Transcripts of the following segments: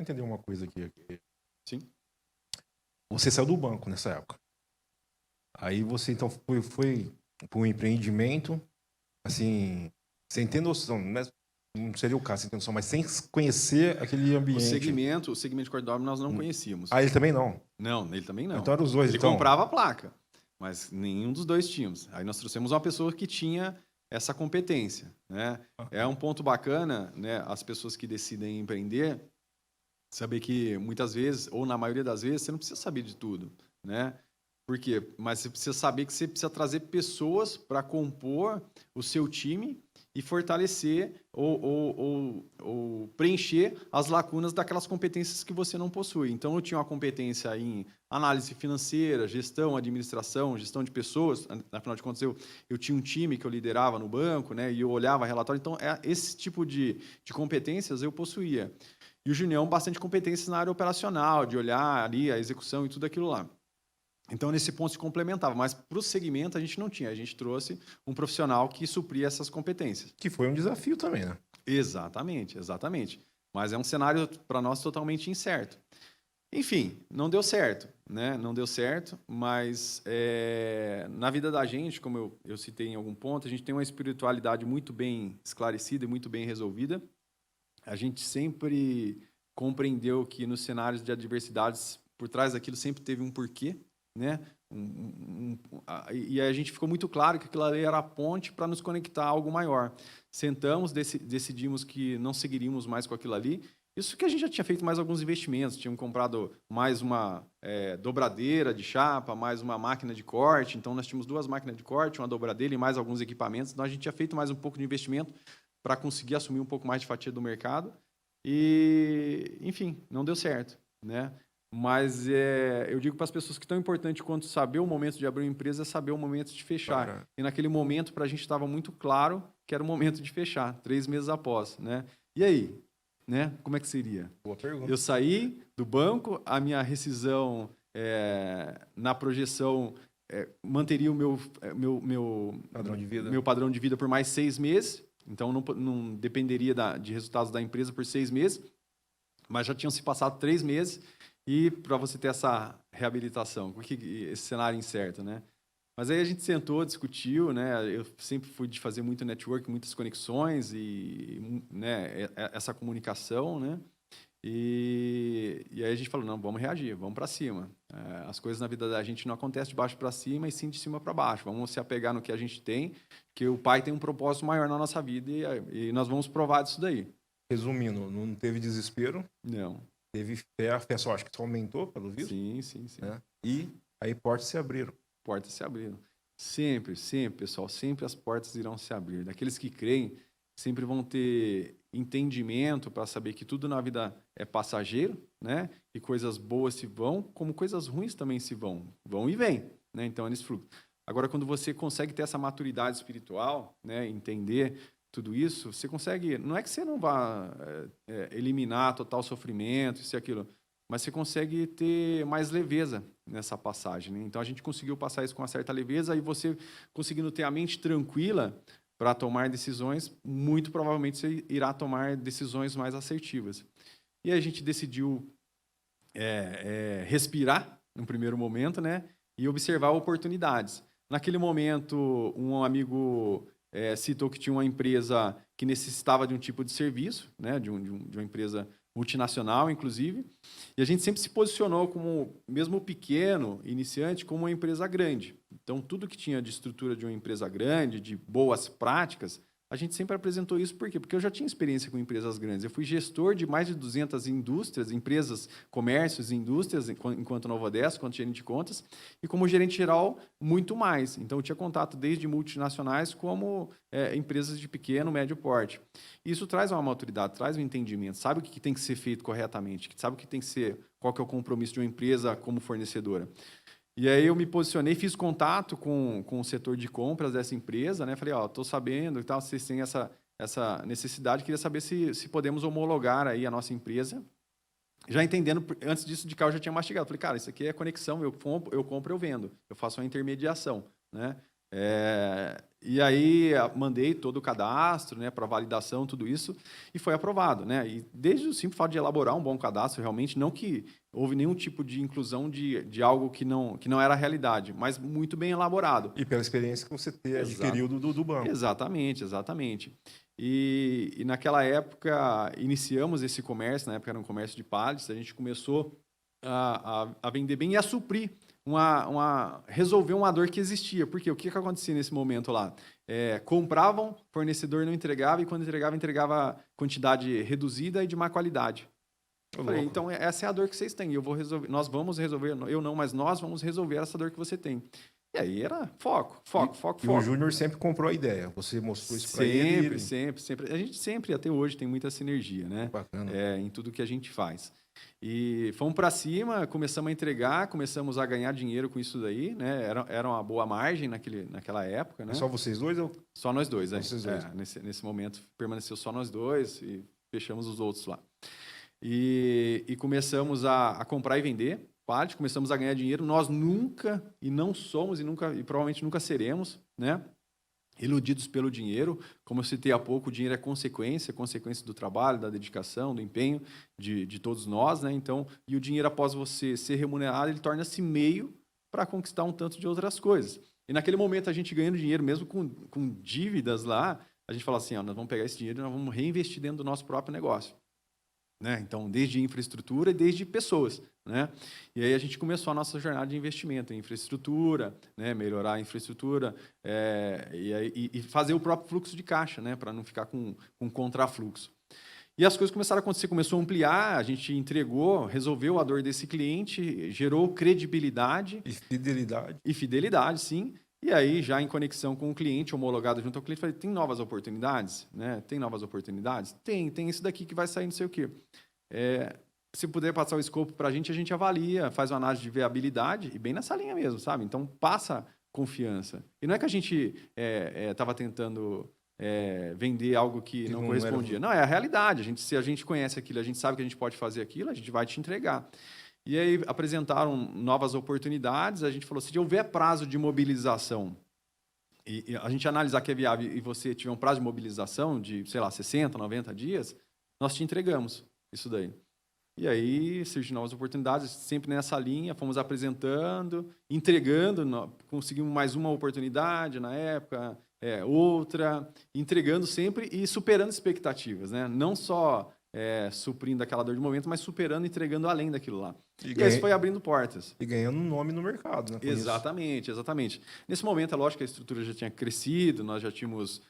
entender uma coisa aqui. Sim. Você saiu do banco nessa época. Aí você, então, foi para um empreendimento, assim, sem ter noção, não seria o caso, sem ter noção, mas sem conhecer aquele ambiente. O segmento de corredor nós não conhecíamos. Ah, ele também não? Não, ele também não. Então eram os dois, ele comprava a placa, mas nenhum dos dois tínhamos. Aí nós trouxemos uma pessoa que tinha essa competência, né? É um ponto bacana, né? As pessoas que decidem empreender, saber que muitas vezes, ou na maioria das vezes, você não precisa saber de tudo, né? Por quê? Mas você precisa saber que você precisa trazer pessoas para compor o seu time e fortalecer ou preencher as lacunas daquelas competências que você não possui. Então, eu tinha uma competência em análise financeira, gestão, administração, gestão de pessoas. Afinal de contas, eu tinha um time que eu liderava no banco, né, e eu olhava relatório. Então, esse tipo de competências eu possuía. E o Junião, bastante competências na área operacional, de olhar ali a execução e tudo aquilo lá. Então, nesse ponto se complementava, mas para o segmento a gente não tinha. A gente trouxe um profissional que supria essas competências. Que foi um desafio também, né? Exatamente, exatamente. Mas é um cenário para nós totalmente incerto. Enfim, não deu certo, né? Não deu certo, mas na vida da gente, como eu citei em algum ponto, a gente tem uma espiritualidade muito bem esclarecida e muito bem resolvida. A gente sempre compreendeu que nos cenários de adversidades, por trás daquilo sempre teve um porquê, né? E a gente ficou muito claro que aquilo ali era a ponte para nos conectar a algo maior. Sentamos, decidimos que não seguiríamos mais com aquilo ali. Isso que a gente já tinha feito mais alguns investimentos, tínhamos comprado mais uma dobradeira de chapa, mais uma máquina de corte. Então, nós tínhamos 2 máquinas de corte, uma dobradeira e mais alguns equipamentos. Então, a gente tinha feito mais um pouco de investimento para conseguir assumir um pouco mais de fatia do mercado. E, enfim, não deu certo, né? Mas eu digo para as pessoas que tão importante quanto saber o momento de abrir uma empresa é saber o momento de fechar. E naquele momento, para a gente, estava muito claro que era o momento de fechar, 3 meses após, né? E aí? Né? Como é que seria? Boa pergunta. Eu saí do banco, a minha rescisão na projeção manteria o meu padrão de vida. Meu padrão de vida por mais 6 meses, então não dependeria de resultados da empresa por 6 meses, mas já tinham se passado 3 meses. E para você ter essa reabilitação, esse cenário incerto, né? Mas aí a gente sentou, discutiu, né? Eu sempre fui de fazer muito network, muitas conexões e, né, essa comunicação, né? E aí a gente falou, não, vamos reagir, vamos para cima. As coisas na vida da gente não acontecem de baixo para cima, e sim de cima para baixo. Vamos se apegar no que a gente tem, que o Pai tem um propósito maior na nossa vida e nós vamos provar disso daí. Resumindo, não teve desespero? Não. Teve fé, a fé só acho que só aumentou, pelo visto. Sim. Né? E aí portas se abriram. Portas se abriram. Sempre, pessoal, sempre as portas irão se abrir. Daqueles que creem, sempre vão ter entendimento para saber que tudo na vida é passageiro, né? E coisas boas se vão, como coisas ruins também se vão. Vão e vêm, né? Então, é nesse fluxo. Agora, quando você consegue ter essa maturidade espiritual, né? Entender tudo isso, você consegue... Não é que você não vá eliminar total sofrimento, isso e aquilo, mas você consegue ter mais leveza nessa passagem, né? Então, a gente conseguiu passar isso com uma certa leveza, e você conseguindo ter a mente tranquila para tomar decisões, muito provavelmente você irá tomar decisões mais assertivas. E a gente decidiu respirar no primeiro momento, né? E observar oportunidades. Naquele momento, um amigo citou que tinha uma empresa que necessitava de um tipo de serviço, né? de uma empresa multinacional, inclusive, e a gente sempre se posicionou como, mesmo pequeno, iniciante, como uma empresa grande. Então, tudo que tinha de estrutura de uma empresa grande, de boas práticas, a gente sempre apresentou isso. Por quê? Porque eu já tinha experiência com empresas grandes. Eu fui gestor de mais de 200 indústrias, empresas, comércios e indústrias, enquanto Nova Odessa, enquanto gerente de contas, e como gerente geral, muito mais. Então, eu tinha contato desde multinacionais como empresas de pequeno, médio porte. Isso traz uma maturidade, traz um entendimento, sabe o que tem que ser feito corretamente, sabe o que tem que ser, qual que é o compromisso de uma empresa como fornecedora. E aí eu me posicionei, fiz contato com o setor de compras dessa empresa, né? Falei, estou sabendo e tal, vocês têm essa necessidade, queria saber se podemos homologar aí a nossa empresa. Já entendendo, antes disso de cá eu já tinha mastigado. Falei, cara, isso aqui é conexão, eu compro, eu vendo, eu faço uma intermediação, né? E aí mandei todo o cadastro, né, para validação, tudo isso, e foi aprovado, né? E desde o simples fato de elaborar um bom cadastro, realmente, não que houve nenhum tipo de inclusão de algo que não era a realidade, mas muito bem elaborado. E pela experiência que você adquiriu do banco. Exatamente, exatamente. E naquela época, iniciamos esse comércio, na época era um comércio de pallets, a gente começou a vender bem e a suprir, resolver uma dor que existia. Porque o que acontecia nesse momento lá? Compravam, fornecedor não entregava, e quando entregava quantidade reduzida e de má qualidade. Eu falei, então essa é a dor que vocês têm, eu vou resolver, nós vamos resolver, eu não, mas nós vamos resolver essa dor que você tem. E aí era foco. E o Júnior sempre comprou a ideia, você mostrou isso para ele. Sempre. A gente sempre, até hoje, tem muita sinergia, né? Bacana. Em tudo que a gente faz. E fomos para cima, começamos a entregar, começamos a ganhar dinheiro com isso daí, né? Era uma boa margem naquela época, né? Só vocês dois? Ou... Só nós dois, Vocês dois. Nesse momento permaneceu só nós dois e fechamos os outros lá. E começamos a comprar e vender pallet, começamos a ganhar dinheiro. Nós nunca, e não somos, e provavelmente nunca seremos, né, iludidos pelo dinheiro. Como eu citei há pouco, o dinheiro é consequência do trabalho, da dedicação, do empenho de todos nós, né? Então, e o dinheiro, após você ser remunerado, ele torna-se meio para conquistar um tanto de outras coisas. E naquele momento, a gente ganhando dinheiro, mesmo com dívidas lá, a gente fala assim, nós vamos pegar esse dinheiro e nós vamos reinvestir dentro do nosso próprio negócio. Né? Então, desde infraestrutura e desde pessoas. Né? E aí a gente começou a nossa jornada de investimento em infraestrutura, né? Melhorar a infraestrutura e fazer o próprio fluxo de caixa, né? Para não ficar com contrafluxo. E as coisas começaram a acontecer, começou a ampliar, a gente entregou, resolveu a dor desse cliente, gerou credibilidade. E fidelidade, sim. E aí, já em conexão com o cliente, homologado junto ao cliente, falei, tem novas oportunidades? Né? Tem novas oportunidades? Tem isso daqui que vai sair não sei o quê. Se puder passar o escopo para a gente avalia, faz uma análise de viabilidade, e bem nessa linha mesmo, sabe? Então, passa confiança. E não é que a gente estava tentando vender algo que não correspondia. Não, é a realidade. Se a gente conhece aquilo, a gente sabe que a gente pode fazer aquilo, a gente vai te entregar. E aí apresentaram novas oportunidades, a gente falou, se houver prazo de mobilização, e a gente analisar que é viável e você tiver um prazo de mobilização de, sei lá, 60, 90 dias, nós te entregamos isso daí. E aí surgiram novas oportunidades, sempre nessa linha, fomos apresentando, entregando, conseguimos mais uma oportunidade na época, outra, entregando sempre e superando expectativas, né? Não só suprindo aquela dor de momento, mas superando e entregando além daquilo lá. E isso foi abrindo portas. E ganhando um nome no mercado, né? Exatamente. Nesse momento, é lógico que a estrutura já tinha crescido, nós já tínhamos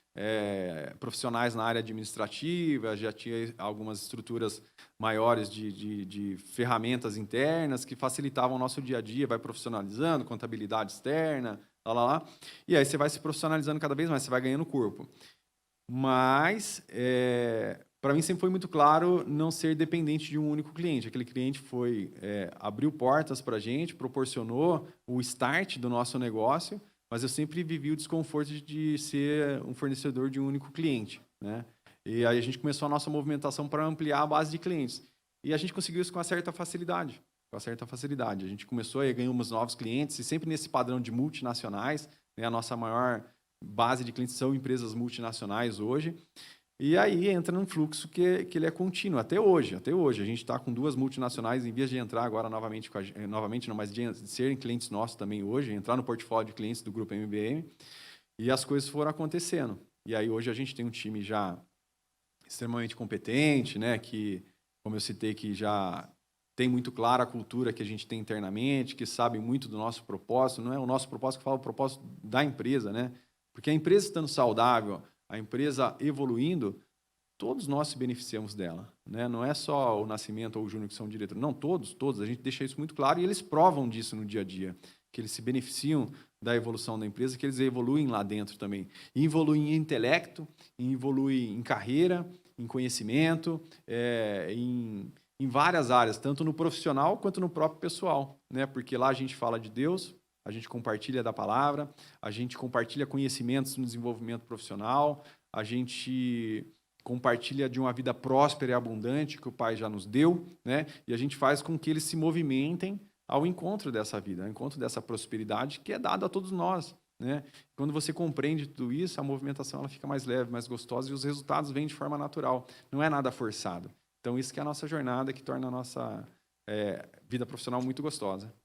profissionais na área administrativa, já tinha algumas estruturas maiores de ferramentas internas que facilitavam o nosso dia a dia, vai profissionalizando, contabilidade externa, lá. E aí você vai se profissionalizando cada vez mais, você vai ganhando corpo. Mas para mim sempre foi muito claro não ser dependente de um único cliente. Aquele cliente abriu portas para a gente, proporcionou o start do nosso negócio, mas eu sempre vivi o desconforto de ser um fornecedor de um único cliente, né? E aí a gente começou a nossa movimentação para ampliar a base de clientes. E a gente conseguiu isso com uma certa facilidade. A gente começou a ganhar uns novos clientes, e sempre nesse padrão de multinacionais, né? A nossa maior base de clientes são empresas multinacionais hoje. E aí entra num fluxo que ele é contínuo, até hoje. A gente está com 2 multinacionais em vias de entrar agora novamente, não, mas de serem clientes nossos também hoje, entrar no portfólio de clientes do Grupo MBM, e as coisas foram acontecendo. E aí hoje a gente tem um time já extremamente competente, né, que, como eu citei, que já tem muito clara a cultura que a gente tem internamente, que sabe muito do nosso propósito. Não é o nosso propósito que fala, o propósito da empresa, né? Porque a empresa estando saudável, a empresa evoluindo, todos nós se beneficiamos dela, né? Não é só o Nascimento ou o Júnior que são diretores, não, todos, a gente deixa isso muito claro e eles provam disso no dia a dia, que eles se beneficiam da evolução da empresa, que eles evoluem lá dentro também. E evoluem em intelecto, evoluem em carreira, em conhecimento, em várias áreas, tanto no profissional quanto no próprio pessoal, né? Porque lá a gente fala de Deus, a gente compartilha da palavra, a gente compartilha conhecimentos no desenvolvimento profissional, a gente compartilha de uma vida próspera e abundante que o Pai já nos deu, né? E a gente faz com que eles se movimentem ao encontro dessa vida, ao encontro dessa prosperidade que é dada a todos nós. né? Quando você compreende tudo isso, a movimentação ela fica mais leve, mais gostosa e os resultados vêm de forma natural. Não é nada forçado. Então, isso que é a nossa jornada, que torna a nossa vida profissional muito gostosa.